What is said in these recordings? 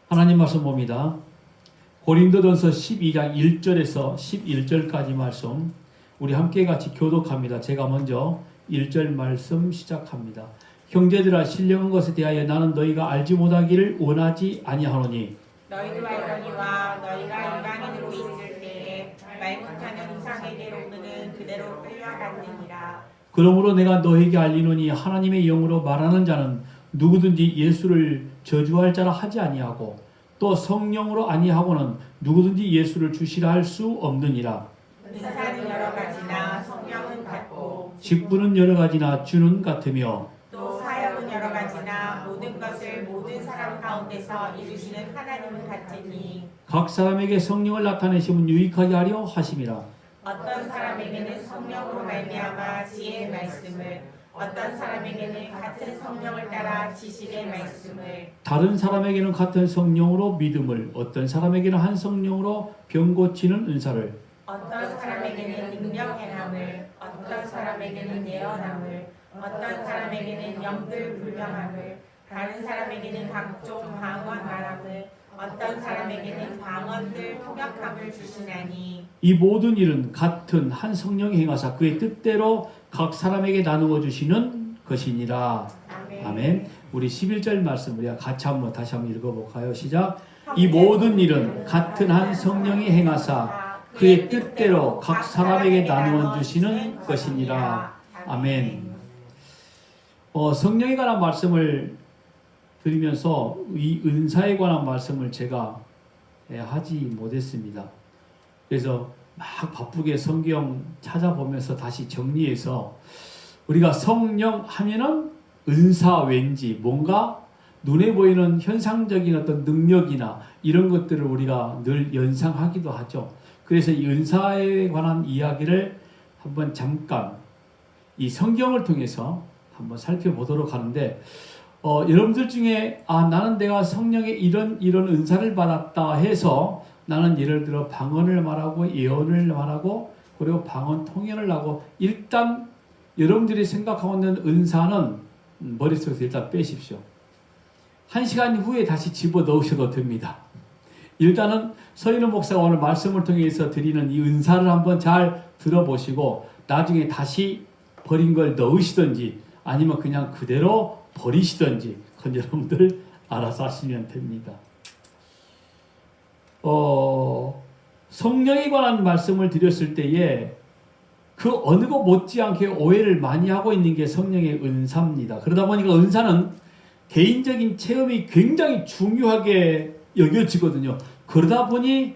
하나님 말씀 봅니다. 고린도전서 12장 1절에서 11절까지 말씀 우리 함께 같이 교독합니다. 제가 먼저 1절 말씀 시작합니다. 형제들아 신령한 것에 대하여 나는 너희가 알지 못하기를 원하지 아니하노니 너희도 알거니와 너희가 이방인으로 있을 때에 말 못하는 이상에게로는 그대로 끌려갔느니라. 그러므로 내가 너희에게 알리노니 하나님의 영으로 말하는 자는 누구든지 예수를 저주할 자라 하지 아니하고 또 성령으로 아니하고는 누구든지 예수를 주시라 할 수 없느니라. 은사는 여러 가지나 성령은 같고 직분은 여러 가지나 주는 같으며 또 사역은 여러 가지나 모든 것을 모든 사람 가운데서 이루시는 하나님은 같으니 각 사람에게 성령을 나타내심은 유익하게 하려 하심이라. 어떤 사람에게는 성령으로 말미암아 지혜의 말씀을 어떤 사람에게는 같은 성령을 따라 지식의 말씀을 다른 사람에게는 같은 성령으로 믿음을 어떤 사람에게는 한 성령으로 병 고치는 은사를 어떤 사람에게는 능력 행함을 어떤 사람에게는 예언함을 어떤 사람에게는 영들 불명함을 다른 사람에게는 각종 방언 말함을 어떤 사람에게는 방언들 통역함을 주시나니 이 모든 일은 같은 한 성령이 행하사 그의 뜻대로 각 사람에게 나누어 주시는 것이니라. 아멘. 아멘. 우리 11절 말씀 우리가 같이 다시 한번 읽어볼까요? 시작. 이 모든 일은 같은 한 성령이 행하사 그의 뜻대로 각 사람에게 나누어 주시는 것이니라. 아멘. 성령에 관한 말씀을 드리면서 이 은사에 관한 말씀을 제가 하지 못했습니다. 그래서 막 바쁘게 성경 찾아보면서 다시 정리해서 우리가 성령 하면은 은사 왠지 뭔가 눈에 보이는 현상적인 어떤 능력이나 이런 것들을 우리가 늘 연상하기도 하죠. 그래서 이 은사에 관한 이야기를 한번 잠깐 이 성경을 통해서 한번 살펴보도록 하는데 여러분들 중에 나는 내가 성령의 이런 은사를 받았다 해서 나는 예를 들어 방언을 말하고 예언을 말하고 그리고 방언 통역을 하고 일단 여러분들이 생각하고 있는 은사는 머릿속에서 일단 빼십시오. 1시간 후에 다시 집어넣으셔도 됩니다. 일단은 서인우 목사가 오늘 말씀을 통해서 드리는 이 은사를 한번 잘 들어보시고 나중에 다시 버린 걸 넣으시든지 아니면 그냥 그대로 버리시든지 그건 여러분들 알아서 하시면 됩니다. 성령에 관한 말씀을 드렸을 때에 그 어느 것 못지않게 오해를 많이 하고 있는 게 성령의 은사입니다. 그러다 보니까 은사는 개인적인 체험이 굉장히 중요하게 여겨지거든요. 그러다 보니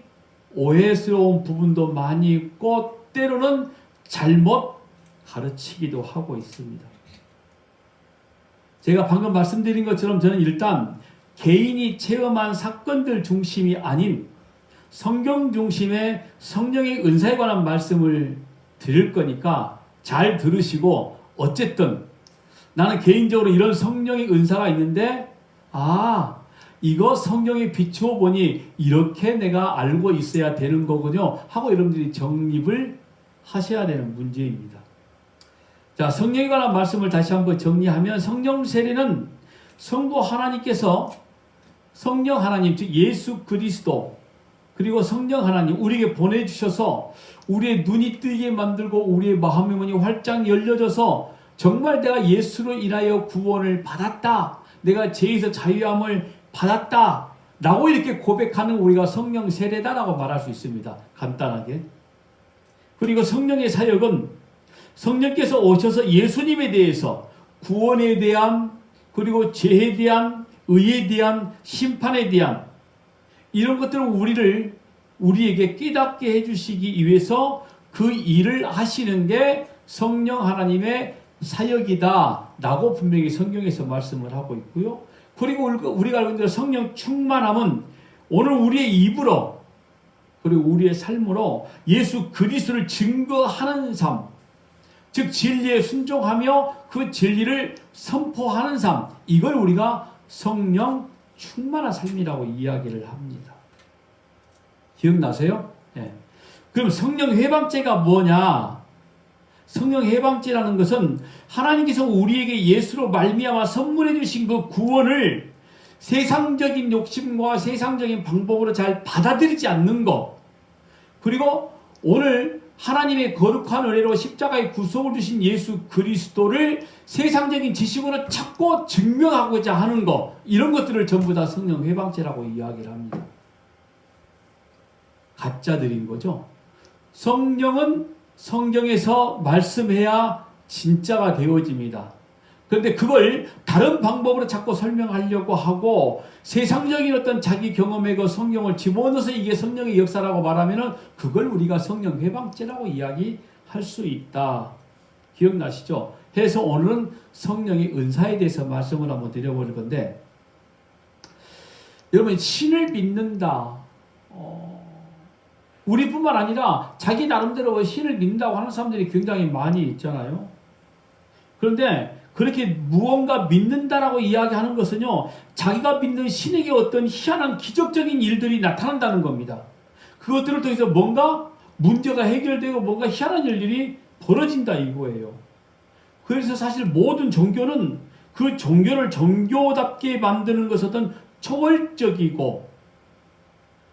오해스러운 부분도 많이 있고 때로는 잘못 가르치기도 하고 있습니다. 제가 방금 말씀드린 것처럼 저는 일단 개인이 체험한 사건들 중심이 아닌 성경 중심의 성령의 은사에 관한 말씀을 드릴 거니까 잘 들으시고 어쨌든 나는 개인적으로 이런 성령의 은사가 있는데 이거 성경에 비추어 보니 이렇게 내가 알고 있어야 되는 거군요 하고 여러분들이 정립을 하셔야 되는 문제입니다. 자, 성령에 관한 말씀을 다시 한번 정리하면 성령 세례는 성부 하나님께서 성령 하나님 즉 예수 그리스도 그리고 성령 하나님 우리에게 보내주셔서 우리의 눈이 뜨게 만들고 우리의 마음의 문이 활짝 열려져서 정말 내가 예수로 인하여 구원을 받았다. 내가 죄에서 자유함을 받았다. 라고 이렇게 고백하는 우리가 성령 세례다라고 말할 수 있습니다. 간단하게. 그리고 성령의 사역은 성령께서 오셔서 예수님에 대해서 구원에 대한 그리고 죄에 대한 의에 대한 심판에 대한 이런 것들을 우리에게 깨닫게 해주시기 위해서 그 일을 하시는 게 성령 하나님의 사역이다 라고 분명히 성경에서 말씀을 하고 있고요. 그리고 우리가 알고 있는 대로 성령 충만함은 오늘 우리의 입으로 그리고 우리의 삶으로 예수 그리스도를 증거하는 삶 즉 진리에 순종하며 그 진리를 선포하는 삶 이걸 우리가 성령 충만한 삶이라고 이야기를 합니다. 기억나세요? 네. 그럼 성령 회방죄가 뭐냐? 성령 회방죄라는 것은 하나님께서 우리에게 예수로 말미암아 선물해 주신 그 구원을 세상적인 욕심과 세상적인 방법으로 잘 받아들이지 않는 것, 그리고 오늘 하나님의 거룩한 은혜로 십자가의 구속을 주신 예수 그리스도를 세상적인 지식으로 찾고 증명하고자 하는 것, 이런 것들을 전부 다 성령 회방죄라고 이야기를 합니다. 가짜들인 거죠. 성령은 성경에서 말씀해야 진짜가 되어집니다. 그런데 그걸 다른 방법으로 자꾸 설명하려고 하고 세상적인 어떤 자기 경험에 그 성령을 집어넣어서 이게 성령의 역사라고 말하면은 그걸 우리가 성령 회방죄라고 이야기할 수 있다. 기억나시죠? 해서 오늘은 성령의 은사에 대해서 말씀을 한번 드려볼 건데, 여러분 신을 믿는다. 우리뿐만 아니라 자기 나름대로 신을 믿는다고 하는 사람들이 굉장히 많이 있잖아요. 그런데 그렇게 무언가 믿는다라고 이야기하는 것은요, 자기가 믿는 신에게 어떤 희한한 기적적인 일들이 나타난다는 겁니다. 그것들을 통해서 뭔가 문제가 해결되고 뭔가 희한한 일들이 벌어진다 이거예요. 그래서 사실 모든 종교는 그 종교를 종교답게 만드는 것은 어떤 초월적이고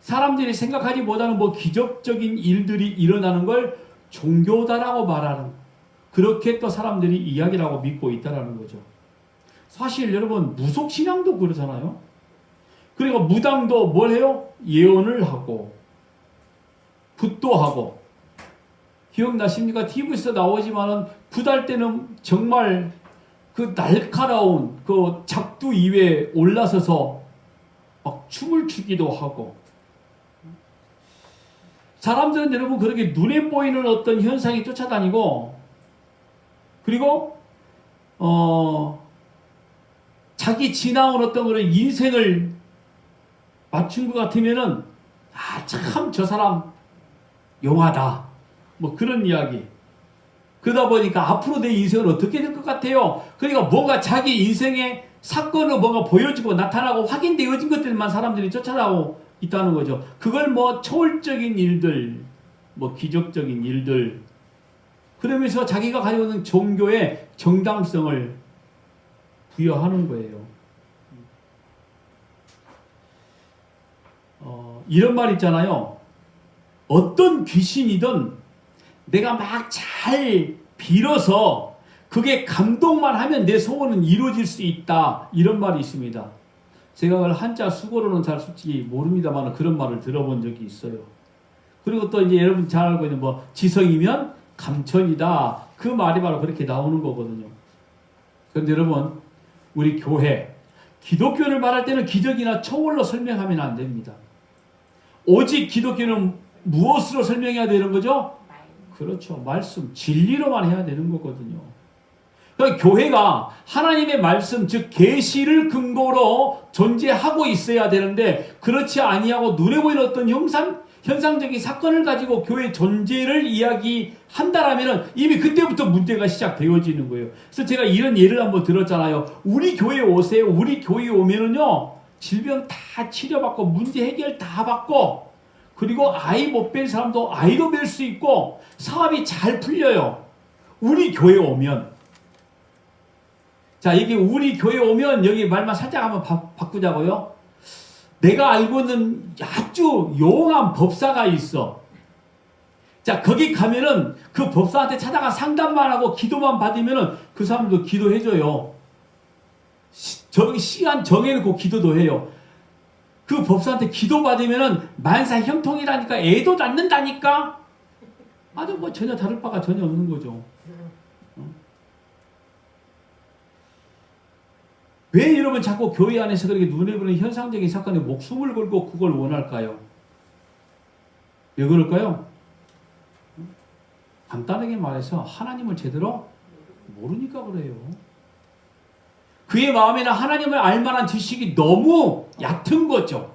사람들이 생각하지 못하는 뭐 기적적인 일들이 일어나는 걸 종교다라고 말하는, 그렇게 또 사람들이 이야기를 하고 믿고 있다라는 거죠. 사실 여러분 무속신앙도 그러잖아요. 그리고 무당도 뭘 해요? 예언을 하고 굿도 하고. 기억나십니까? TV에서 나오지만은 굿할 때는 정말 그 날카로운 그 작두 위에 올라서서 막 춤을 추기도 하고. 사람들은 여러분 그렇게 눈에 보이는 어떤 현상이 쫓아다니고, 그리고 자기 지나온 어떤 그런 인생을 맞춘 것 같으면은 참 저 사람 용하다 뭐 그런 이야기. 그러다 보니까 앞으로 내 인생은 어떻게 될 것 같아요? 그러니까 뭔가 자기 인생의 사건으로 뭔가 보여지고 나타나고 확인되어진 것들만 사람들이 쫓아나오고 있다는 거죠. 그걸 뭐 초월적인 일들, 뭐 기적적인 일들, 그러면서 자기가 가지고 있는 종교의 정당성을 부여하는 거예요. 이런 말 있잖아요. 어떤 귀신이든 내가 막 잘 빌어서 그게 감동만 하면 내 소원은 이루어질 수 있다. 이런 말이 있습니다. 제가 그걸 한자 수고로는 잘 솔직히 모릅니다만 그런 말을 들어본 적이 있어요. 그리고 또 이제 여러분 잘 알고 있는 뭐 지성이면 감천이다. 그 말이 바로 그렇게 나오는 거거든요. 그런데 여러분 우리 교회, 기독교를 말할 때는 기적이나 초월로 설명하면 안 됩니다. 오직 기독교는 무엇으로 설명해야 되는 거죠? 그렇죠. 말씀, 진리로만 해야 되는 거거든요. 그러니까 교회가 하나님의 말씀, 즉 계시를 근거로 존재하고 있어야 되는데 그렇지 아니하고 눈에 보이는 어떤 현상적인 사건을 가지고 교회 존재를 이야기한다라면 이미 그때부터 문제가 시작되어지는 거예요. 그래서 제가 이런 예를 한번 들었잖아요. 우리 교회 오세요. 우리 교회 오면은요, 질병 다 치료받고 문제 해결 다 받고, 그리고 아이 못 뵐 사람도 아이도 뵐 수 있고 사업이 잘 풀려요. 우리 교회 오면. 자, 이게 우리 교회 오면 여기 말만 살짝 한번 바꾸자고요. 내가 알고 있는 아주 용한 법사가 있어. 자, 거기 가면은 그 법사한테 찾아가 상담만 하고 기도만 받으면은 그 사람도 기도해줘요. 시간 정해놓고 기도도 해요. 그 법사한테 기도 받으면은 만사 형통이라니까, 애도 낳는다니까. 아주 뭐 전혀 다를 바가 전혀 없는 거죠. 왜 여러분 자꾸 교회 안에서 그렇게 눈에 보이는 현상적인 사건에 목숨을 걸고 그걸 원할까요? 왜 그럴까요? 간단하게 말해서 하나님을 제대로 모르니까 그래요. 그의 마음에는 하나님을 알만한 지식이 너무 얕은 거죠.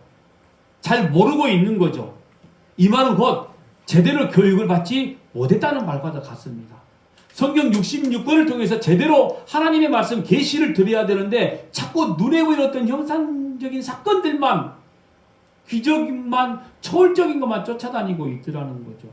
잘 모르고 있는 거죠. 이 말은 곧 제대로 교육을 받지 못했다는 말과 같습니다. 성경 66권을 통해서 제대로 하나님의 말씀 계시를 드려야 되는데 자꾸 눈에 보이는 어떤 형상적인 사건들만, 기적만, 초월적인 것만 쫓아다니고 있더라는 거죠.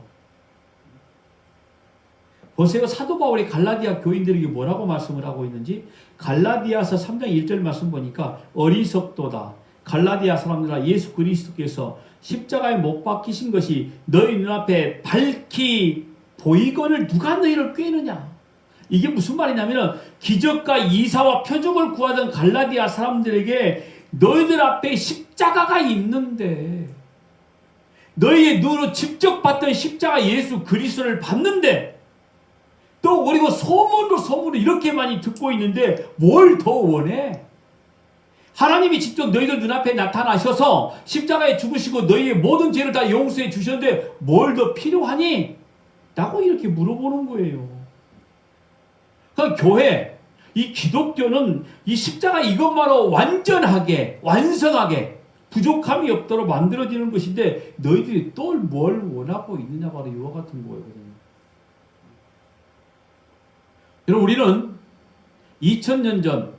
보세요. 사도 바울이 갈라디아 교인들에게 뭐라고 말씀을 하고 있는지. 갈라디아서 3장 1절 말씀 보니까 어리석도다. 갈라디아 사람들아, 예수 그리스도께서 십자가에 못 박히신 것이 너희 눈앞에 밝히 보이거늘 누가 너희를 꾀느냐. 이게 무슨 말이냐면 기적과 이사와 표적을 구하던 갈라디아 사람들에게 너희들 앞에 십자가가 있는데, 너희의 눈으로 직접 봤던 십자가 예수 그리스도를 봤는데, 또 그리고 소문으로 이렇게 많이 듣고 있는데 뭘 더 원해? 하나님이 직접 너희들 눈앞에 나타나셔서 십자가에 죽으시고 너희의 모든 죄를 다 용서해 주셨는데 뭘 더 필요하니? 라고 이렇게 물어보는 거예요. 그러니까 교회, 이 기독교는 이 십자가 이것만으로 완전하게, 완성하게, 부족함이 없도록 만들어지는 것인데 너희들이 또 뭘 원하고 있느냐, 바로 이와 같은 거거든요. 여러분, 우리는 2000년 전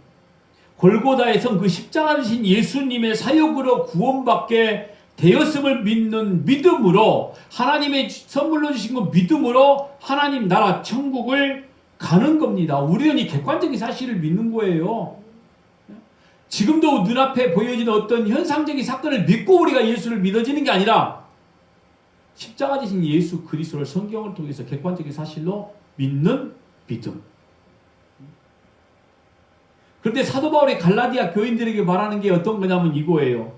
골고다에서 그 십자가를 지신 예수님의 사역으로 구원받게 되었음을 믿는 믿음으로, 하나님의 선물로 주신 그 믿음으로 하나님 나라 천국을 가는 겁니다. 우리는 이 객관적인 사실을 믿는 거예요. 지금도 눈앞에 보여지는 어떤 현상적인 사건을 믿고 우리가 예수를 믿어지는 게 아니라 십자가 지신 예수 그리스도를 성경을 통해서 객관적인 사실로 믿는 믿음. 그런데 사도 바울이 갈라디아 교인들에게 말하는 게 어떤 거냐면 이거예요.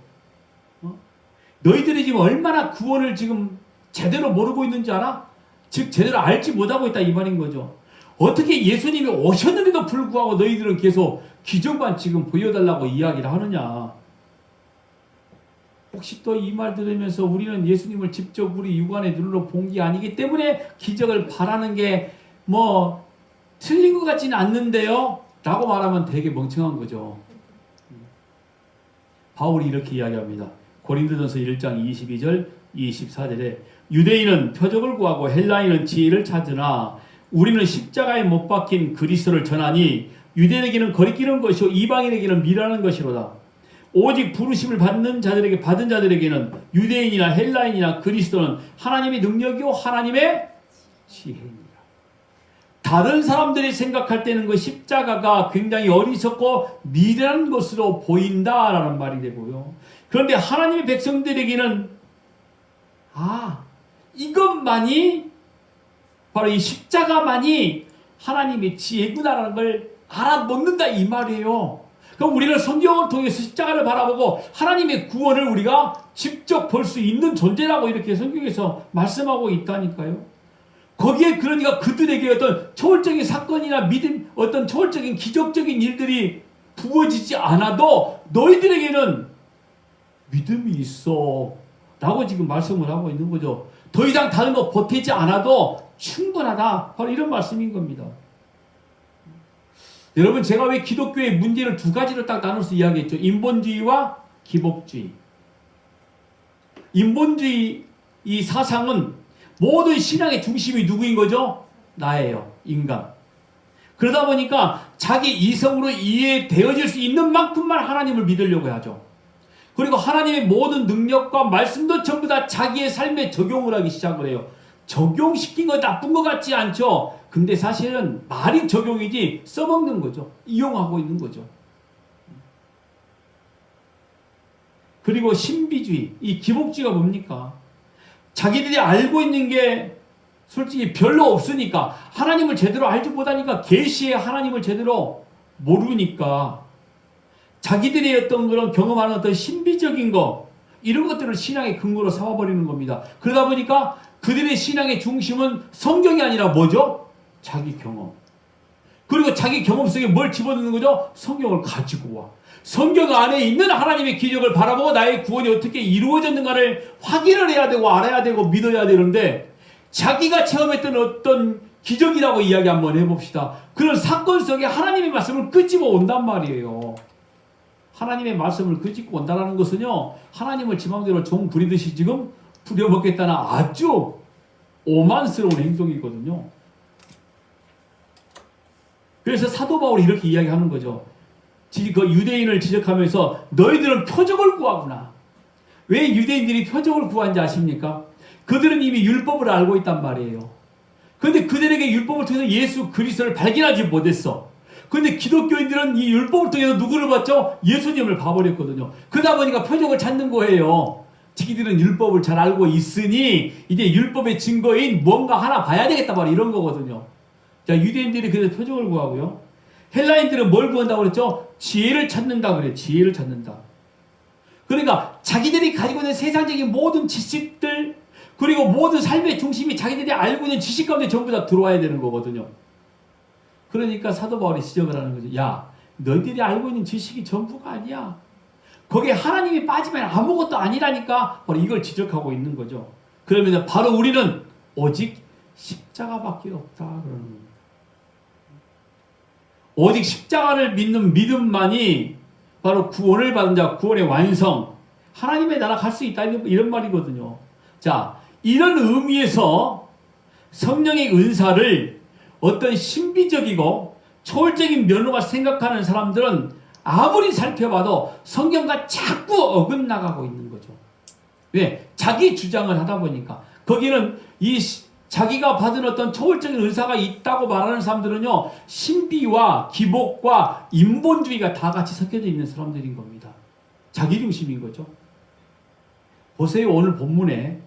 너희들이 지금 얼마나 구원을 지금 제대로 모르고 있는지 알아? 즉 제대로 알지 못하고 있다, 이 말인 거죠. 어떻게 예수님이 오셨는데도 불구하고 너희들은 계속 기적만 지금 보여달라고 이야기를 하느냐. 혹시 또 이 말 들으면서 우리는 예수님을 직접 우리 육안의 눈으로 본 게 아니기 때문에 기적을 바라는 게 뭐 틀린 것 같지는 않는데요? 라고 말하면 되게 멍청한 거죠. 바울이 이렇게 이야기합니다. 고린도전서 1장 22절 24절에 유대인은 표적을 구하고 헬라인은 지혜를 찾으나 우리는 십자가에 못 박힌 그리스도를 전하니 유대인에게는 거리끼는 것이요 이방인에게는 미라는 것이로다. 오직 부르심을 받은 자들에게는 유대인이나 헬라인이나 그리스도는 하나님의 능력이요 하나님의 지혜입니다. 다른 사람들이 생각할 때는 그 십자가가 굉장히 어리석고 미련한 것으로 보인다라는 말이 되고요. 그런데 하나님의 백성들에게는 이것만이 바로 이 십자가만이 하나님의 지혜구나라는 걸 알아먹는다, 이 말이에요. 그럼 우리는 성경을 통해서 십자가를 바라보고 하나님의 구원을 우리가 직접 볼 수 있는 존재라고 이렇게 성경에서 말씀하고 있다니까요. 거기에 그러니까 그들에게 어떤 초월적인 사건이나 믿음, 어떤 초월적인 기적적인 일들이 부어지지 않아도 너희들에게는 믿음이 있어 라고 지금 말씀을 하고 있는 거죠. 더 이상 다른 거 보태지 않아도 충분하다, 바로 이런 말씀인 겁니다. 여러분, 제가 왜 기독교의 문제를 두 가지로 딱 나눠서 이야기했죠. 인본주의와 기복주의. 인본주의 이 사상은 모든 신앙의 중심이 누구인 거죠? 나예요. 인간. 그러다 보니까 자기 이성으로 이해되어질 수 있는 만큼만 하나님을 믿으려고 하죠. 그리고 하나님의 모든 능력과 말씀도 전부 다 자기의 삶에 적용을 하기 시작을 해요. 적용시킨 거 나쁜 것 같지 않죠? 근데 사실은 말이 적용이지 써먹는 거죠. 이용하고 있는 거죠. 그리고 신비주의, 이 기복주의가 뭡니까? 자기들이 알고 있는 게 솔직히 별로 없으니까, 하나님을 제대로 알지 못하니까, 계시의 하나님을 제대로 모르니까 자기들이 어떤 그런 경험하는 어떤 신비적인 거, 이런 것들을 신앙의 근거로 삼아버리는 겁니다. 그러다 보니까 그들의 신앙의 중심은 성경이 아니라 뭐죠? 자기 경험. 그리고 자기 경험 속에 뭘 집어넣는 거죠? 성경을 가지고 와. 성경 안에 있는 하나님의 기적을 바라보고 나의 구원이 어떻게 이루어졌는가를 확인을 해야 되고 알아야 되고 믿어야 되는데, 자기가 체험했던 어떤 기적이라고 이야기 한번 해봅시다. 그런 사건 속에 하나님의 말씀을 끄집어 온단 말이에요. 하나님의 말씀을 끄집고 온다는 것은요, 하나님을 지 맘대로 종 부리듯이 지금 부려먹겠다는 아주 오만스러운 행동이거든요. 그래서 사도 바울이 이렇게 이야기하는 거죠. 그 유대인을 지적하면서 너희들은 표적을 구하구나. 왜 유대인들이 표적을 구한지 아십니까? 그들은 이미 율법을 알고 있단 말이에요. 그런데 그들에게 율법을 통해서 예수 그리스도를 발견하지 못했어. 그런데 기독교인들은 이 율법을 통해서 누구를 봤죠? 예수님을 봐버렸거든요. 그러다 보니까 표적을 찾는 거예요. 자기들은 율법을 잘 알고 있으니 이제 율법의 증거인 뭔가 하나 봐야 되겠다 바로 이런 거거든요. 자, 유대인들이 그래서 표적을 구하고요. 헬라인들은 뭘 구한다고 그랬죠? 지혜를 찾는다 그래. 지혜를 찾는다. 그러니까 자기들이 가지고 있는 세상적인 모든 지식들, 그리고 모든 삶의 중심이 자기들이 알고 있는 지식 가운데 전부 다 들어와야 되는 거거든요. 그러니까 사도 바울이 지적을 하는 거죠. 야, 너희들이 알고 있는 지식이 전부가 아니야. 거기에 하나님이 빠지면 아무것도 아니라니까. 바로 이걸 지적하고 있는 거죠. 그러면 바로 우리는 오직 십자가밖에 없다 그러는 겁니다. 오직 십자가를 믿는 믿음만이 바로 구원을 받은 자, 구원의 완성, 하나님의 나라 갈 수 있다 이런 말이거든요. 자, 이런 의미에서 성령의 은사를 어떤 신비적이고 초월적인 면으로 생각하는 사람들은 아무리 살펴봐도 성경과 자꾸 어긋나가고 있는 거죠. 왜? 자기 주장을 하다 보니까. 거기는 자기가 받은 어떤 초월적인 은사가 있다고 말하는 사람들은요, 신비와 기복과 인본주의가 다 같이 섞여져 있는 사람들인 겁니다. 자기 중심인 거죠. 보세요. 오늘 본문에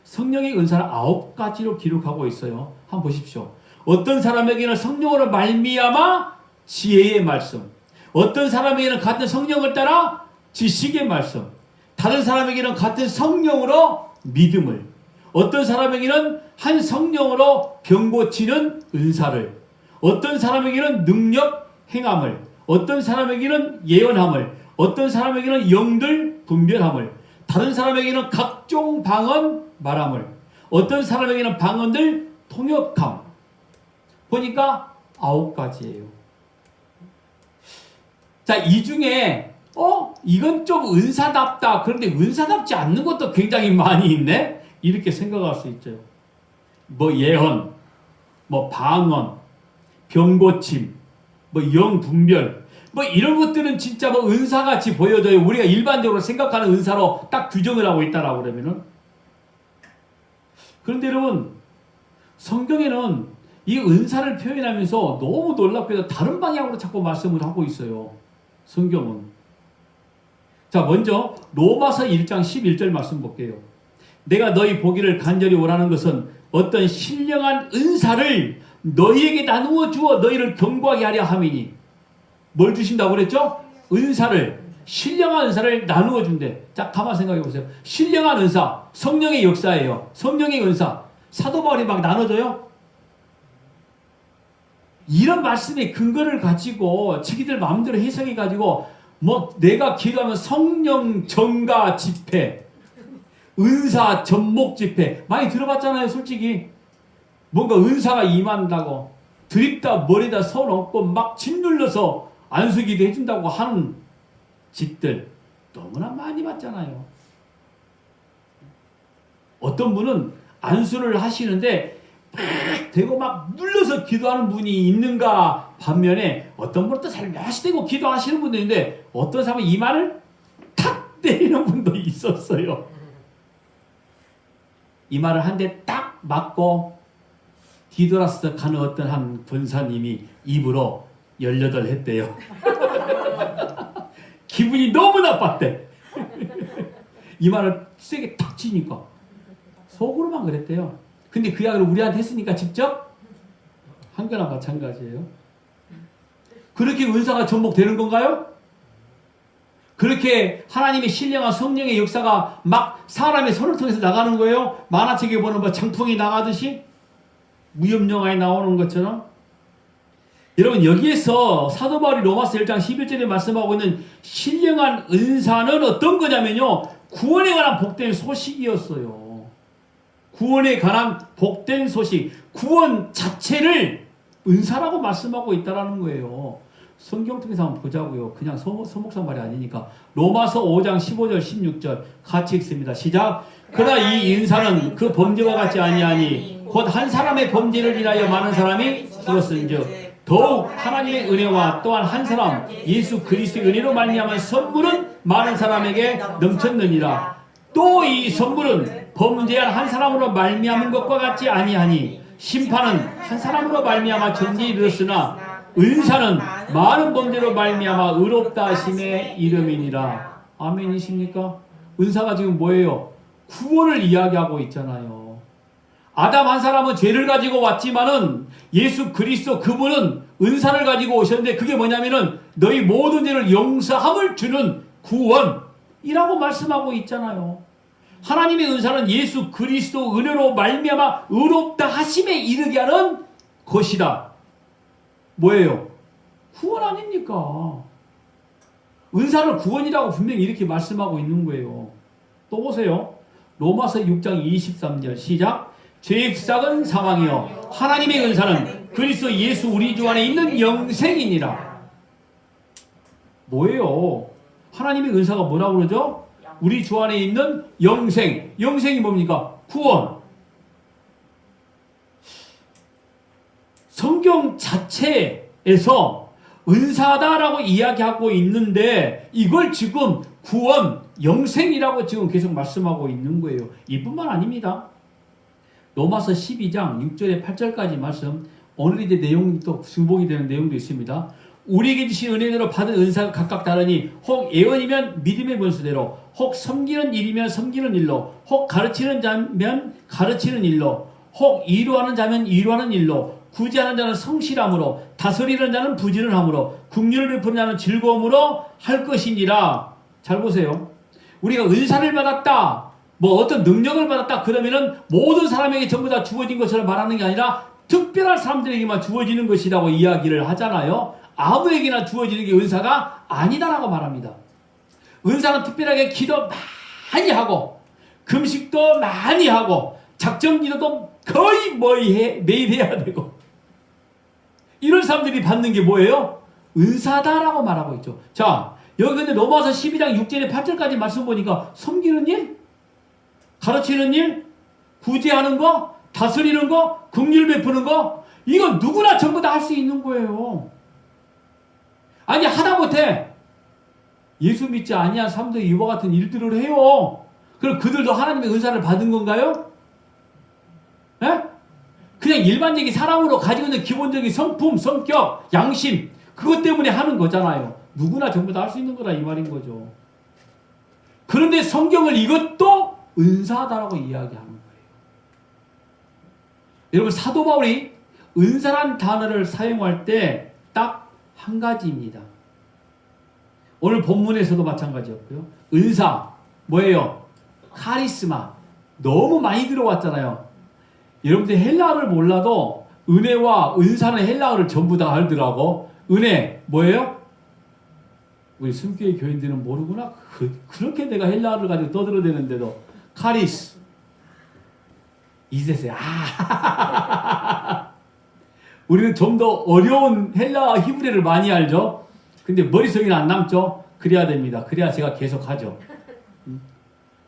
성령의 은사를 9가지로 기록하고 있어요. 한번 보십시오. 어떤 사람에게는 성령으로 말미암아 지혜의 말씀, 어떤 사람에게는 같은 성령을 따라 지식의 말씀, 다른 사람에게는 같은 성령으로 믿음을, 어떤 사람에게는 한 성령으로 병 고치는 은사를, 어떤 사람에게는 능력 행함을, 어떤 사람에게는 예언함을, 어떤 사람에게는 영들 분별함을, 다른 사람에게는 각종 방언 말함을, 어떤 사람에게는 방언들 통역함. 보니까 9가지예요. 자, 이 중에 이건 좀 은사답다. 그런데 은사답지 않는 것도 굉장히 많이 있네. 이렇게 생각할 수 있죠. 뭐 예언, 뭐 방언, 병고침, 뭐 영분별, 뭐 이런 것들은 진짜 뭐 은사같이 보여져요. 우리가 일반적으로 생각하는 은사로 딱 규정을 하고 있다라고 그러면은. 그런데 여러분, 성경에는 이 은사를 표현하면서 너무 놀랍게도 다른 방향으로 자꾸 말씀을 하고 있어요. 성경은. 자, 먼저 로마서 1장 11절 말씀 볼게요. 내가 너희 보기를 간절히 원하는 것은 어떤 신령한 은사를 너희에게 나누어 주어 너희를 견고하게 하려 함이니. 뭘 주신다고 그랬죠? 은사를, 신령한 은사를 나누어 준대. 자, 가만 생각해 보세요. 신령한 은사, 성령의 역사예요. 성령의 은사. 사도 바울이 막 나눠줘요? 이런 말씀의 근거를 가지고 자기들 마음대로 해석해 가지고 뭐 내가 기도하면 성령 전가 집회, 은사 전목 집회 많이 들어봤잖아요. 솔직히 뭔가 은사가 임한다고 드립다 머리다 손 얹고 막 짓눌러서 안수기도 해준다고 하는 짓들 너무나 많이 봤잖아요. 어떤 분은 안수를 하시는데 막 대고 막 눌러서 기도하는 분이 있는가 반면에 어떤 분은 또 살며시 대고 기도하시는 분도 있는데 어떤 사람은 이마를 탁 때리는 분도 있었어요. 이마를 한 대 딱 맞고 뒤돌아서 가는 어떤 한 권사님이 입으로 18 했대요. 기분이 너무 나빴대. 이마를 세게 탁 치니까 속으로만 그랬대요. 근데 그 이야기를 우리한테 했으니까 직접 한 거나 마찬가지예요. 그렇게 은사가 전복되는 건가요? 그렇게 하나님의 신령한 성령의 역사가 막 사람의 손을 통해서 나가는 거예요? 만화책에 보는 뭐 장풍이 나가듯이? 무협영화에 나오는 것처럼? 여러분, 여기에서 사도 바울이 로마서 1장 11절에 말씀하고 있는 신령한 은사는 어떤 거냐면요, 구원에 관한 복된 소식이었어요. 구원에 관한 복된 소식, 구원 자체를 은사라고 말씀하고 있다는 거예요. 성경 통해서 한번 보자고요. 그냥 서목사 말이 아니니까. 로마서 5장 15절 16절 같이 읽습니다. 시작. 그러나 이 인사는 그 범죄와 같지 아니하니 곧 한 사람의 범죄를 인하여 많은 사람이 죽었은즉 더욱 하나님의 은혜와 또한 한 사람 예수 그리스도의 은혜로 말미암은 선물은 많은 사람에게 넘쳤느니라. 또 이 선물은 범죄한 한 사람으로 말미암은 것과 같지 아니하니 심판은 한 사람으로 말미암아 정죄에 이르렀으나 은사는 많은 범죄로 말미암아 의롭다 하심의 이름이니라. 아멘이십니까? 은사가 지금 뭐예요? 구원을 이야기하고 있잖아요. 아담 한 사람은 죄를 가지고 왔지만은 예수 그리스도 그분은 은사를 가지고 오셨는데 그게 뭐냐면은 너희 모든 죄를 용서함을 주는 구원이라고 말씀하고 있잖아요. 하나님의 은사는 예수 그리스도 은혜로 말미암아 의롭다 하심에 이르게 하는 것이다. 뭐예요? 구원 아닙니까? 은사를 구원이라고 분명히 이렇게 말씀하고 있는 거예요. 또 보세요. 로마서 6장 23절 시작. 죄의 싹은 사망이요 하나님의 은사는 그리스도 예수 우리 주 안에 있는 영생이니라. 뭐예요? 하나님의 은사가 뭐라고 그러죠? 우리 주 안에 있는 영생. 영생이 뭡니까? 구원. 성경 자체에서 은사다라고 이야기하고 있는데 이걸 지금 구원, 영생이라고 지금 계속 말씀하고 있는 거예요. 이뿐만 아닙니다. 로마서 12장 6절에 8절까지 말씀, 오늘 이제 내용이 또 중복이 되는 내용도 있습니다. 우리에게 주신 은혜대로 받은 은사가 각각 다르니 혹 예언이면 믿음의 본수대로, 혹 섬기는 일이면 섬기는 일로, 혹 가르치는 자면 가르치는 일로, 혹 이루하는 자면 이루하는 일로, 구제하는 자는 성실함으로, 다스리는 자는 부지런함으로, 긍휼을 베푸는 자는 즐거움으로 할 것이니라. 잘 보세요. 우리가 은사를 받았다, 뭐 어떤 능력을 받았다 그러면은 모든 사람에게 전부 다 주어진 것처럼 말하는 게 아니라 특별한 사람들에게만 주어지는 것이라고 이야기를 하잖아요. 아무에게나 주어지는 게 은사가 아니다라고 말합니다. 은사는 특별하게 기도 많이 하고 금식도 많이 하고 작정 기도도 거의 매일 해야 되고 이런 사람들이 받는 게 뭐예요? 은사다라고 말하고 있죠. 자, 여기 근데 로마서 12장 6절에 8절까지 말씀 보니까 섬기는 일, 가르치는 일, 구제하는 거, 다스리는 거, 긍휼 베푸는 거, 이건 누구나 전부 다 할 수 있는 거예요. 아니 하다못해 예수 믿지 아니한 사람들이 이와 같은 일들을 해요. 그럼 그들도 하나님의 은사를 받은 건가요? 에? 그냥 일반적인 사람으로 가지고 있는 기본적인 성품, 성격, 양심 그것 때문에 하는 거잖아요. 누구나 전부 다 할 수 있는 거다 이 말인 거죠. 그런데 성경을 이것도 은사다라고 이야기하는 거예요. 여러분 사도 바울이 은사란 단어를 사용할 때 딱 한 가지입니다. 오늘 본문에서도 마찬가지였고요. 은사 뭐예요? 카리스마 너무 많이 들어왔잖아요. 여러분들 헬라어를 몰라도 은혜와 은사는 헬라어를 전부 다 알더라고. 은혜 뭐예요? 우리 숨교회 교인들은 모르구나. 그렇게 내가 헬라어를 가지고 떠들어대는데도 카리스 이제서야 우리는 좀 더 어려운 헬라어 히브리어를 많이 알죠. 근데 머릿속에는 안 남죠. 그래야 됩니다. 그래야 제가 계속 하죠.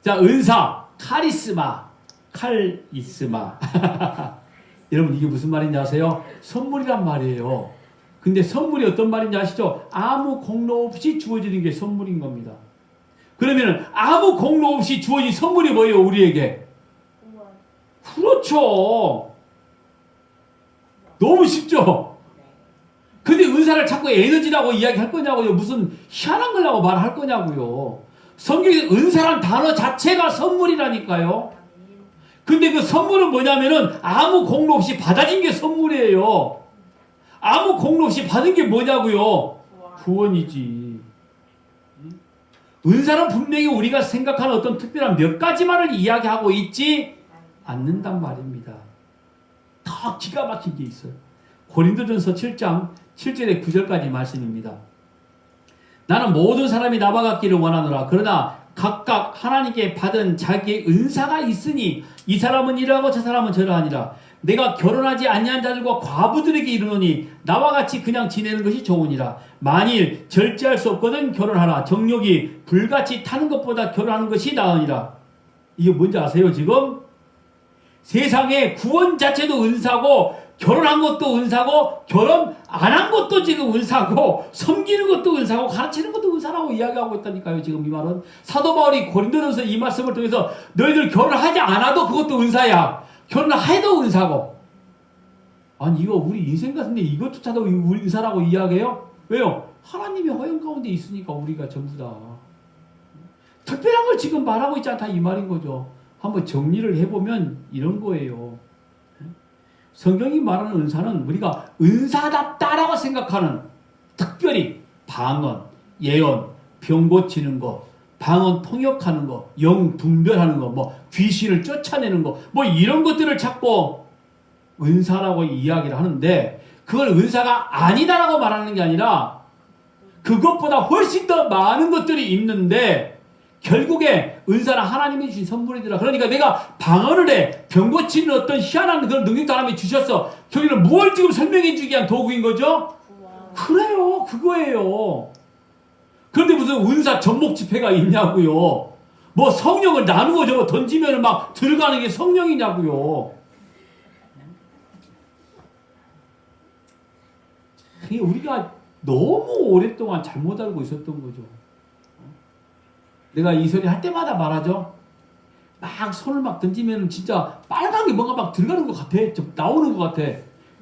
자, 은사, 카리스마, 칼이스마. 여러분 이게 무슨 말인지 아세요? 선물이란 말이에요. 근데 선물이 어떤 말인지 아시죠? 아무 공로 없이 주어지는 게 선물인 겁니다. 그러면 아무 공로 없이 주어진 선물이 뭐예요? 우리에게? 그렇죠. 너무 쉽죠? 근데 은사를 자꾸 에너지라고 이야기할 거냐고요? 무슨 희한한 거라고 말할 거냐고요? 성경에 은사란 단어 자체가 선물이라니까요. 근데 그 선물은 뭐냐면은 아무 공로 없이 받아진 게 선물이에요. 아무 공로 없이 받은 게 뭐냐고요? 구원이지. 은사는 분명히 우리가 생각하는 어떤 특별한 몇 가지만을 이야기하고 있지 않는단 말입니다. 더 기가 막힌 게 있어요. 고린도전서 7장 7절에 9절까지 말씀입니다. 나는 모든 사람이 나와 같기를 원하노라. 그러나 각각 하나님께 받은 자기의 은사가 있으니 이 사람은 이러하고 저 사람은 저러하니라. 내가 결혼하지 아니한 자들과 과부들에게 이르노니 나와 같이 그냥 지내는 것이 좋으니라. 만일 절제할 수 없거든 결혼하라. 정욕이 불같이 타는 것보다 결혼하는 것이 나으니라. 이게 뭔지 아세요 지금? 세상에 구원 자체도 은사고 결혼한 것도 은사고 결혼 안 한 것도 지금 은사고 섬기는 것도 은사고 가르치는 것도 은사라고 이야기하고 있다니까요. 지금 이 말은 사도 바울이 고린도전서 이 말씀을 통해서 너희들 결혼하지 않아도 그것도 은사야. 결혼을 해도 은사고 아니 이거 우리 인생 같은데 이것조차도 우리 의사라고 이야기해요? 왜요? 하나님의 허용 가운데 있으니까 우리가 전부 다 특별한 걸 지금 말하고 있지 않다 이 말인 거죠. 한번 정리를 해보면 이런 거예요. 성경이 말하는 은사는 우리가 은사답다라고 생각하는, 특별히 방언, 예언, 병 고치는 거, 방언 통역하는 거, 영 분별하는 거, 뭐 귀신을 쫓아내는 거, 뭐 이런 것들을 찾고 은사라고 이야기를 하는데, 그걸 은사가 아니다라고 말하는 게 아니라 그것보다 훨씬 더 많은 것들이 있는데, 결국에 은사는 하나님이 주신 선물이더라. 그러니까 내가 방언을 해, 병 고치는 어떤 희한한 그런 능력도 하나님이 주셨어. 저기는 뭘 지금 설명해 주기 위한 도구인 거죠? 그래요, 그거예요. 그런데 무슨 은사 전목 집회가 있냐고요. 뭐 성령을 나누고 저거 던지면 막 들어가는 게 성령이냐고요. 우리가 너무 오랫동안 잘못 알고 있었던 거죠. 내가 이 소리 할 때마다 말하죠. 막 손을 막 던지면 진짜 빨간 게 뭔가 막 들어가는 것 같아. 나오는 것 같아.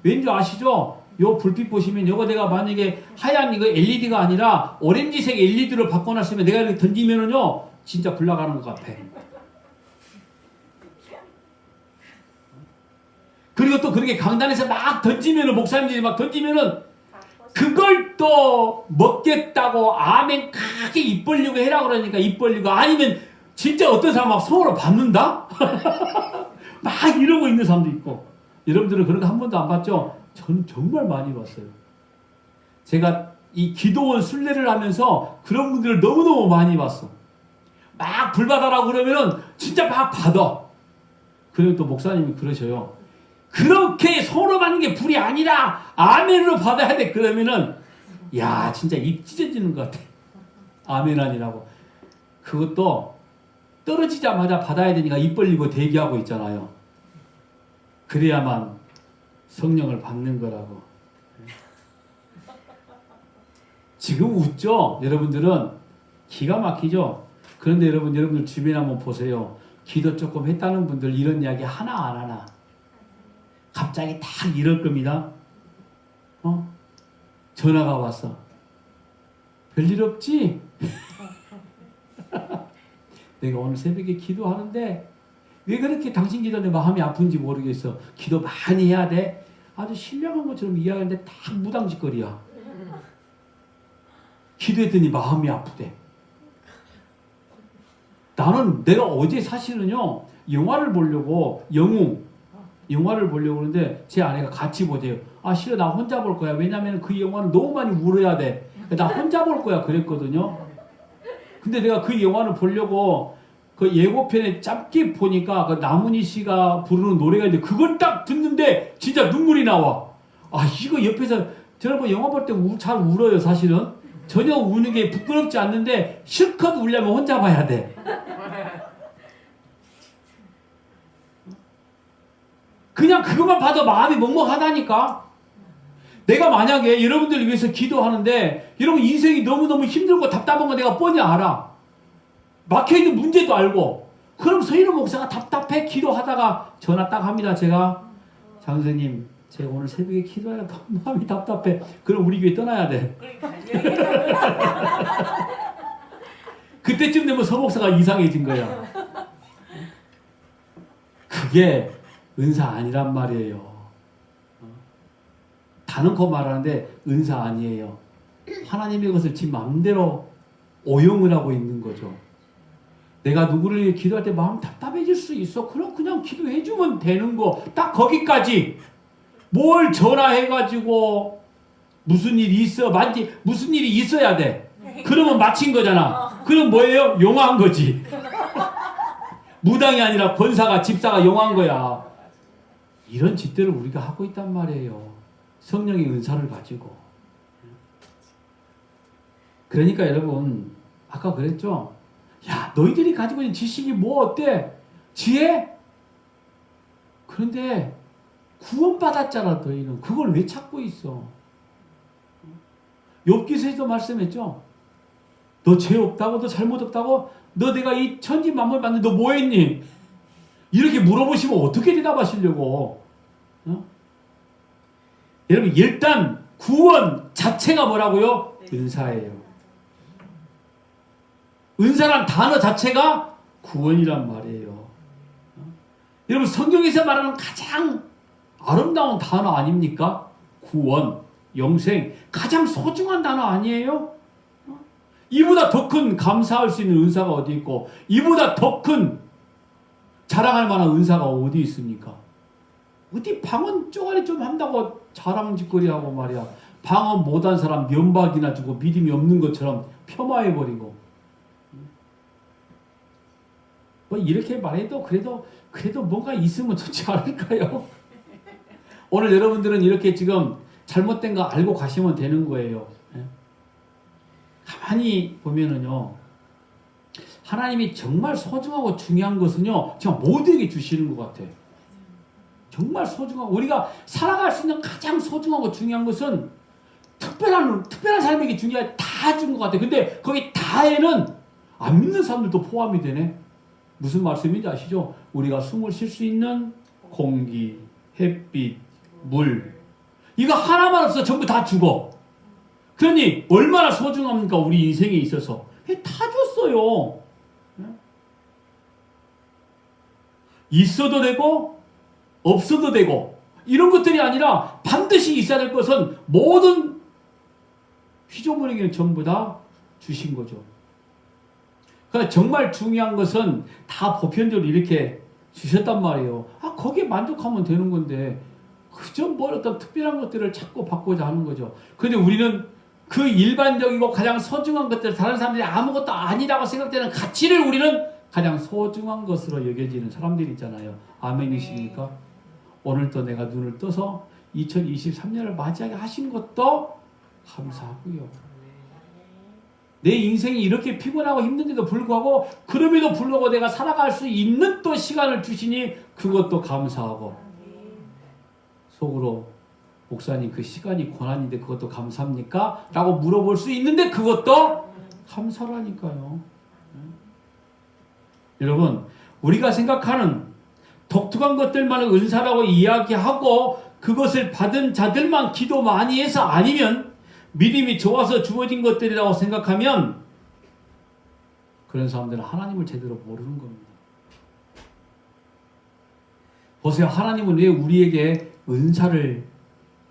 왠지 아시죠? 요 불빛 보시면 요거 내가 만약에 하얀 이거 LED가 아니라 오렌지색 LED로 바꿔놨으면 내가 이렇게 던지면은요 진짜 불 나가는 것 같아. 그리고 또 그렇게 강단에서 막 던지면은, 목사님들이 막 던지면은 그걸 또 먹겠다고 아멘 크게 입 벌리고 해라 그러니까 입 벌리고, 아니면 진짜 어떤 사람 막 손으로 받는다? 막 이러고 있는 사람도 있고. 여러분들은 그런 거 한 번도 안 봤죠? 전 정말 많이 봤어요. 제가 이 기도원 순례를 하면서 그런 분들을 너무너무 많이 봤어. 막 불 받아라고 그러면은 진짜 막 받아. 그리고 또 목사님이 그러셔요. 그렇게 손으로 받는 게 불이 아니라 아멘으로 받아야 돼. 그러면은 야 진짜 입 찢어지는 것 같아. 아멘 아니라고. 그것도 떨어지자마자 받아야 되니까 입 벌리고 대기하고 있잖아요. 그래야만 성령을 받는 거라고. 지금 웃죠? 여러분들은 기가 막히죠? 그런데 여러분들 주변에 한번 보세요. 기도 조금 했다는 분들 이런 이야기 하나 안 하나. 갑자기 딱 이럴 겁니다. 전화가 왔어. 별일 없지? 내가 오늘 새벽에 기도하는데 왜 그렇게 당신 기도하는데 마음이 아픈지 모르겠어. 기도 많이 해야 돼? 아주 신령한 것처럼 이야기하는데 딱 무당짓거리야. 기도했더니 마음이 아프대. 나는 내가 어제 사실은요 영화를 보려고 영화를 보려고 그러는데 제 아내가 같이 보재요. 아 싫어, 나 혼자 볼 거야. 왜냐면 그 영화는 너무 많이 울어야 돼. 나 혼자 볼 거야 그랬거든요. 근데 내가 그 영화를 보려고 그 예고편에 짧게 보니까 그 남은희 씨가 부르는 노래가 있는데 그걸 딱 듣는데 진짜 눈물이 나와. 아 이거 옆에서 저는 뭐 영화 볼 때 잘 울어요 사실은. 전혀 우는 게 부끄럽지 않는데 실컷 울려면 혼자 봐야 돼. 그냥 그것만 봐도 마음이 먹먹하다니까. 내가 만약에 여러분들을 위해서 기도하는데 여러분 인생이 너무너무 힘들고 답답한 거 내가 뻔히 알아. 막혀있는 문제도 알고. 그럼 서인호 목사가 답답해 기도하다가 전화 딱 합니다. 제가 장선생님 제가 오늘 새벽에 기도하다 너무 마음이 답답해. 그럼 우리 교회 떠나야 돼. 그때쯤 되면 서 목사가 이상해진 거야. 그게 은사 아니란 말이에요. 다놓고 말하는데 은사 아니에요. 하나님의 것을 지 마음대로 오용을 하고 있는 거죠. 내가 누구를 위해 기도할 때 마음 답답해질 수 있어. 그럼 그냥 기도해주면 되는 거. 딱 거기까지. 뭘 전화해가지고 무슨 일이 있어. 무슨 일이 있어야 돼. 그러면 마친 거잖아. 그럼 뭐예요? 용한 거지. 무당이 아니라 권사가 집사가 용한 거야. 이런 짓들을 우리가 하고 있단 말이에요. 성령의 은사를 가지고. 그러니까 여러분 아까 그랬죠? 야 너희들이 가지고 있는 지식이 뭐 어때? 지혜? 그런데 구원받았잖아 너희는. 그걸 왜 찾고 있어? 욥기서에도 말씀했죠? 너 죄 없다고? 너 잘못 없다고? 너 내가 이 천지 만물 만든 너 뭐 했니? 이렇게 물어보시면 어떻게 대답하시려고? 여러분 일단 구원 자체가 뭐라고요? 은사예요. 은사란 단어 자체가 구원이란 말이에요. 여러분 성경에서 말하는 가장 아름다운 단어 아닙니까? 구원, 영생, 가장 소중한 단어 아니에요? 이보다 더 큰 감사할 수 있는 은사가 어디 있고 이보다 더 큰 자랑할 만한 은사가 어디 있습니까? 어디 방언 쪼가리 좀 한다고 자랑짓거리하고 말이야. 방언 못한 사람 면박이나 주고 믿음이 없는 것처럼 폄하해버리고. 뭐 이렇게 말해도 그래도 뭔가 있으면 좋지 않을까요? 오늘 여러분들은 이렇게 지금 잘못된 거 알고 가시면 되는 거예요. 가만히 보면은요, 하나님이 정말 소중하고 중요한 것은요, 정말 모두에게 주시는 것 같아요. 정말 소중하고, 우리가 살아갈 수 있는 가장 소중하고 중요한 것은 특별한 삶에게 중요한 다 준 것 같아요. 근데 거기 다에는 안 믿는 사람들도 포함이 되네. 무슨 말씀인지 아시죠? 우리가 숨을 쉴 수 있는 공기, 햇빛, 물. 이거 하나만 없어 전부 다 죽어. 그러니 얼마나 소중합니까? 우리 인생에 있어서. 다 줬어요. 있어도 되고 없어도 되고 이런 것들이 아니라 반드시 있어야 될 것은 모든 피조물에게는 전부 다 주신 거죠. 그러니까 정말 중요한 것은 다 보편적으로 이렇게 주셨단 말이에요. 거기에 만족하면 되는 건데 그저 뭘 어떤 특별한 것들을 찾고 받고자 하는 거죠. 그런데 우리는 그 일반적이고 가장 소중한 것들, 다른 사람들이 아무것도 아니라고 생각되는 가치를 우리는 가장 소중한 것으로 여겨지는 사람들이 있잖아요. 아멘이십니까? 오늘도 내가 눈을 떠서 2023년을 맞이하게 하신 것도 감사하고요. 내 인생이 이렇게 피곤하고 힘든데도 불구하고 그럼에도 불구하고 내가 살아갈 수 있는 또 시간을 주시니 그것도 감사하고 속으로 목사님 그 시간이 고난인데 그것도 감사합니까? 라고 물어볼 수 있는데 그것도 감사라니까요. 여러분 우리가 생각하는 독특한 것들만을 은사라고 이야기하고 그것을 받은 자들만 기도 많이 해서 아니면 믿음이 좋아서 주어진 것들이라고 생각하면 그런 사람들은 하나님을 제대로 모르는 겁니다. 보세요. 하나님은 왜 우리에게 은사를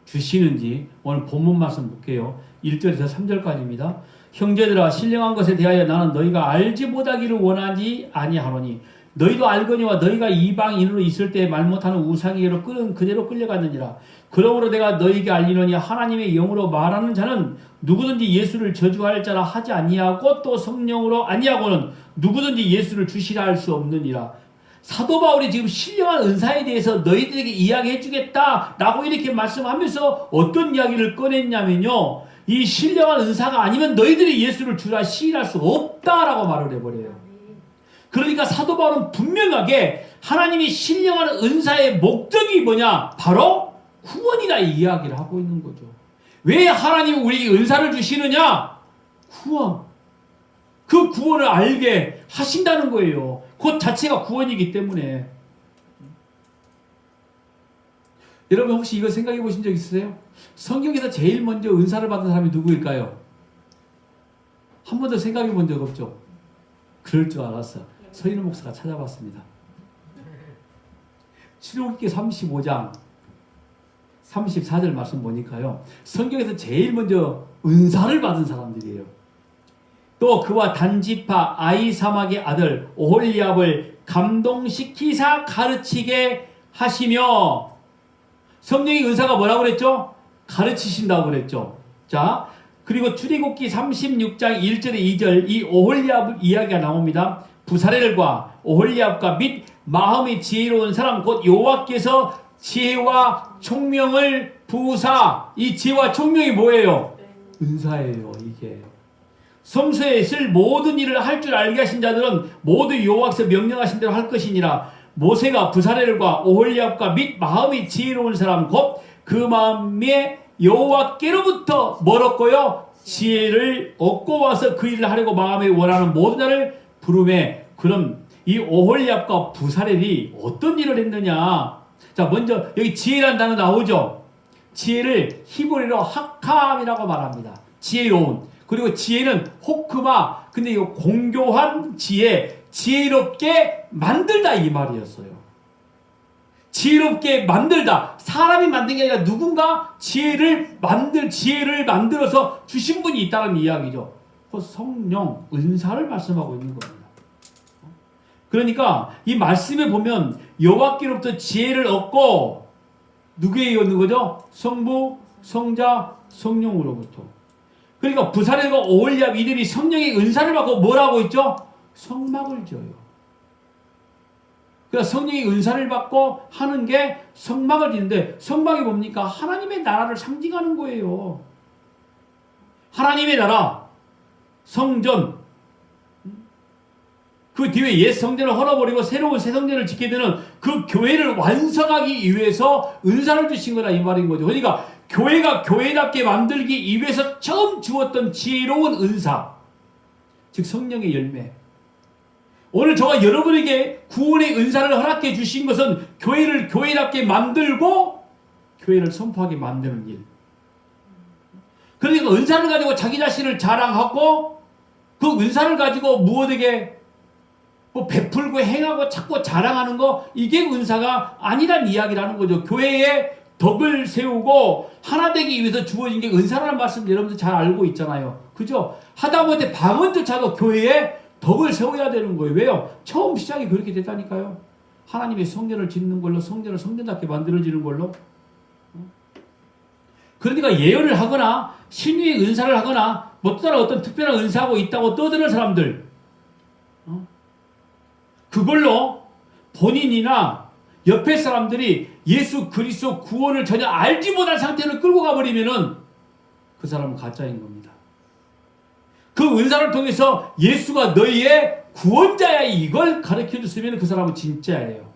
주시는지 오늘 본문 말씀 볼게요. 1절에서 3절까지입니다. 형제들아 신령한 것에 대하여 나는 너희가 알지 못하기를 원하지 아니하노니 너희도 알거니와 너희가 이방인으로 있을 때 말 못하는 우상에게로 그대로 끌려갔느니라. 그러므로 내가 너희에게 알리노니 하나님의 영으로 말하는 자는 누구든지 예수를 저주할 자라 하지 아니하고 또 성령으로 아니하고는 누구든지 예수를 주시라 할 수 없느니라. 사도 바울이 지금 신령한 은사에 대해서 너희들에게 이야기해 주겠다라고 이렇게 말씀하면서 어떤 이야기를 꺼냈냐면요. 이 신령한 은사가 아니면 너희들이 예수를 주라 시인할 수 없다라고 말을 해버려요. 그러니까 사도 바울은 분명하게 하나님이 신령한 은사의 목적이 뭐냐? 바로 구원이다 이 이야기를 하고 있는 거죠. 왜 하나님이 우리에게 은사를 주시느냐? 구원. 그 구원을 알게 하신다는 거예요. 그것 자체가 구원이기 때문에. 여러분 혹시 이거 생각해 보신 적 있으세요? 성경에서 제일 먼저 은사를 받은 사람이 누구일까요? 한 번도 생각해 본 적 없죠? 그럴 줄 알았어. 서인우 목사가 찾아봤습니다. 출애굽기 35장 34절 말씀 보니까요. 성경에서 제일 먼저 은사를 받은 사람들이에요. 또 그와 단지파 아히사막의 아들 오홀리압을 감동시키사 가르치게 하시며 성령의 은사가 뭐라고 그랬죠? 가르치신다고 그랬죠. 자, 그리고 출애굽기 36장 1절에 2절 이 오홀리압 이야기가 나옵니다. 부사렐과 오홀리압과 및 마음이 지혜로운 사람 곧 여호와께서 지혜와 총명을 부으사. 이 지혜와 총명이 뭐예요? 은사예요. 이게 성소에 있을 모든 일을 할 줄 알게 하신 자들은 모두 여호와께서 명령하신 대로 할 것이니라. 모세가 부사렐과 오홀리압과 및 마음이 지혜로운 사람 곧 그 마음에 여호와께로부터 멀었고요 지혜를 얻고 와서 그 일을 하려고 마음에 원하는 모든 자를 부르매. 그럼 이 오홀리압과 부사렐이 어떤 일을 했느냐? 자, 먼저 여기 지혜란 단어 나오죠. 지혜를 히브리어로 하캄이라고 말합니다. 지혜로운. 그리고 지혜는 호크마. 근데 이거 공교한 지혜, 지혜롭게 만들다 이 말이었어요. 지혜롭게 만들다. 사람이 만든 게 아니라 누군가 지혜를 만들어서 주신 분이 있다는 이야기죠. 그 성령, 은사를 말씀하고 있는 겁니다. 그러니까 이 말씀에 보면 여호와께로부터 지혜를 얻고 누구에게 얻는 거죠? 성부, 성자, 성령으로부터. 그러니까 부사렐과 오홀리압 이들이 성령의 은사를 받고 뭐라고 했죠? 성막을 지어요. 그러니까 성령의 은사를 받고 하는 게 성막을 짓는데 성막이 뭡니까? 하나님의 나라를 상징하는 거예요. 하나님의 나라, 성전. 그 뒤에 옛 성전을 헐어버리고 새로운 새 성전을 짓게 되는 그 교회를 완성하기 위해서 은사를 주신 거다 이 말인 거죠. 그러니까 교회가 교회답게 만들기 위해서 처음 주었던 지혜로운 은사, 즉 성령의 열매. 오늘 저가 여러분에게 구원의 은사를 허락해 주신 것은 교회를 교회답게 만들고 교회를 선포하게 만드는 일. 그러니까 은사를 가지고 자기 자신을 자랑하고 그 은사를 가지고 무엇에게 베풀고 행하고 자꾸 자랑하는 거, 이게 은사가 아니란 이야기라는 거죠. 교회에 덕을 세우고 하나 되기 위해서 주어진 게 은사라는 말씀 여러분들 잘 알고 있잖아요. 그죠? 하다못해 방언조차도 교회에 덕을 세워야 되는 거예요. 왜요? 처음 시작이 그렇게 됐다니까요. 하나님의 성전을 짓는 걸로, 성전을 성전답게 만들어지는 걸로. 그러니까 예언을 하거나 신유의 은사를 하거나 뭐 다른 어떤 특별한 은사하고 있다고 떠드는 사람들, 그걸로 본인이나 옆에 사람들이 예수 그리스도 구원을 전혀 알지 못한 상태로 끌고 가버리면은 그 사람은 가짜인 겁니다. 그 은사를 통해서 예수가 너희의 구원자야 이걸 가르쳐 줬으면 그 사람은 진짜예요.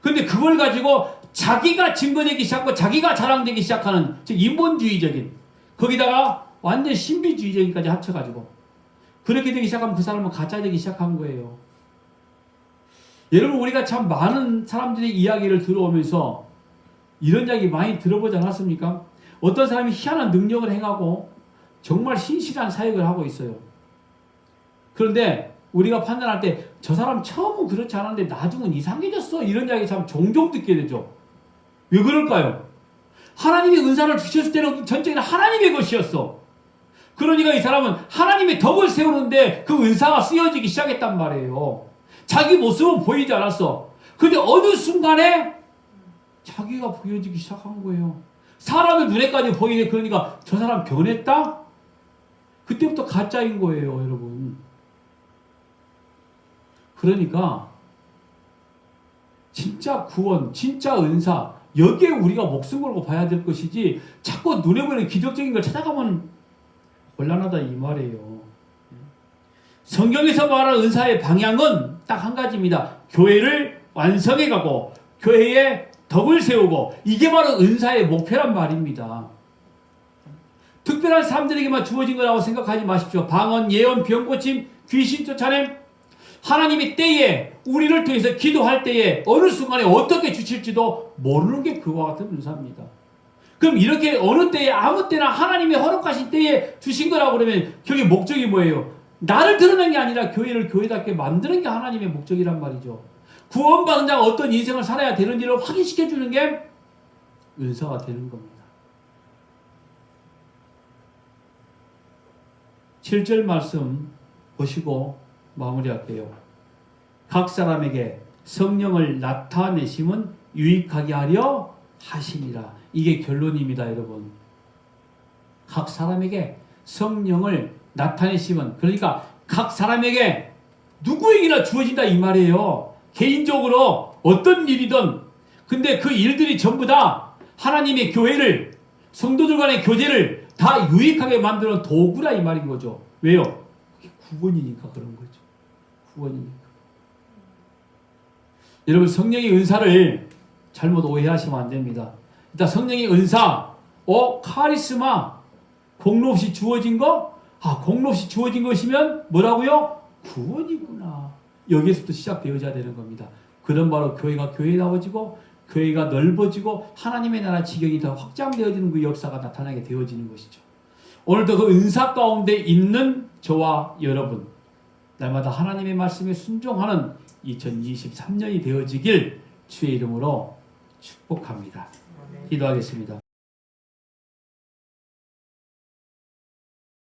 그런데 그걸 가지고 자기가 증거되기 시작하고 자기가 자랑되기 시작하는, 즉 인본주의적인, 거기다가 완전 신비주의적인까지 합쳐가지고 그렇게 되기 시작하면 그 사람은 가짜 되기 시작한 거예요. 여러분, 우리가 참 많은 사람들의 이야기를 들어오면서 이런 이야기 많이 들어보지 않았습니까? 어떤 사람이 희한한 능력을 행하고 정말 신실한 사역을 하고 있어요. 그런데 우리가 판단할 때 저 사람 처음은 그렇지 않았는데 나중은 이상해졌어, 이런 이야기 참 종종 듣게 되죠. 왜 그럴까요? 하나님이 은사를 주셨을 때는 전적인 하나님의 것이었어. 그러니까 이 사람은 하나님의 덕을 세우는데 그 은사가 쓰여지기 시작했단 말이에요. 자기 모습은 보이지 않았어. 근데 어느 순간에 자기가 보여지기 시작한 거예요. 사람의 눈에까지 보이네. 그러니까 저 사람 변했다? 그때부터 가짜인 거예요, 여러분. 그러니까 진짜 구원, 진짜 은사, 여기에 우리가 목숨 걸고 봐야 될 것이지 자꾸 눈에 보이는 기적적인 걸 찾아가면 곤란하다 이 말이에요. 성경에서 말하는 은사의 방향은 딱 한 가지입니다. 교회를 완성해가고 교회에 덕을 세우고, 이게 바로 은사의 목표란 말입니다. 특별한 사람들에게만 주어진 거라고 생각하지 마십시오. 방언, 예언, 병고침, 귀신 쫓아냄, 하나님이 때에 우리를 통해서 기도할 때에 어느 순간에 어떻게 주실지도 모르는 게 그와 같은 은사입니다. 그럼 이렇게 어느 때에 아무 때나 하나님의 허락하신 때에 주신 거라고 그러면 거기 목적이 뭐예요? 나를 드러낸 게 아니라 교회를 교회답게 만드는 게 하나님의 목적이란 말이죠. 구원받은 자가 어떤 인생을 살아야 되는지를 확인시켜주는 게 은사가 되는 겁니다. 7절 말씀 보시고 마무리할게요. 각 사람에게 성령을 나타내심은 유익하게 하려 하시니라. 이게 결론입니다, 여러분. 각 사람에게 성령을 나타내심은, 그러니까 각 사람에게 누구에게나 주어진다 이 말이에요. 개인적으로 어떤 일이든. 근데 그 일들이 전부 다 하나님의 교회를, 성도들 간의 교제를 다 유익하게 만드는 도구라 이 말인 거죠. 왜요? 그게 구원이니까 그런 거죠. 구원이니까. 여러분, 성령의 은사를 잘못 오해하시면 안 됩니다. 일단 성령의 은사, 카리스마, 공로 없이 주어진 거? 공로 없이 주어진 것이면 뭐라고요? 구원이구나. 여기에서부터 시작되어야 되는 겁니다. 그런 바로 교회가 교회다워지고 교회가 넓어지고 하나님의 나라 지경이 더 확장되어지는 그 역사가 나타나게 되어지는 것이죠. 오늘도 그 은사 가운데 있는 저와 여러분, 날마다 하나님의 말씀에 순종하는 2023년이 되어지길 주의 이름으로 축복합니다. 기도하겠습니다.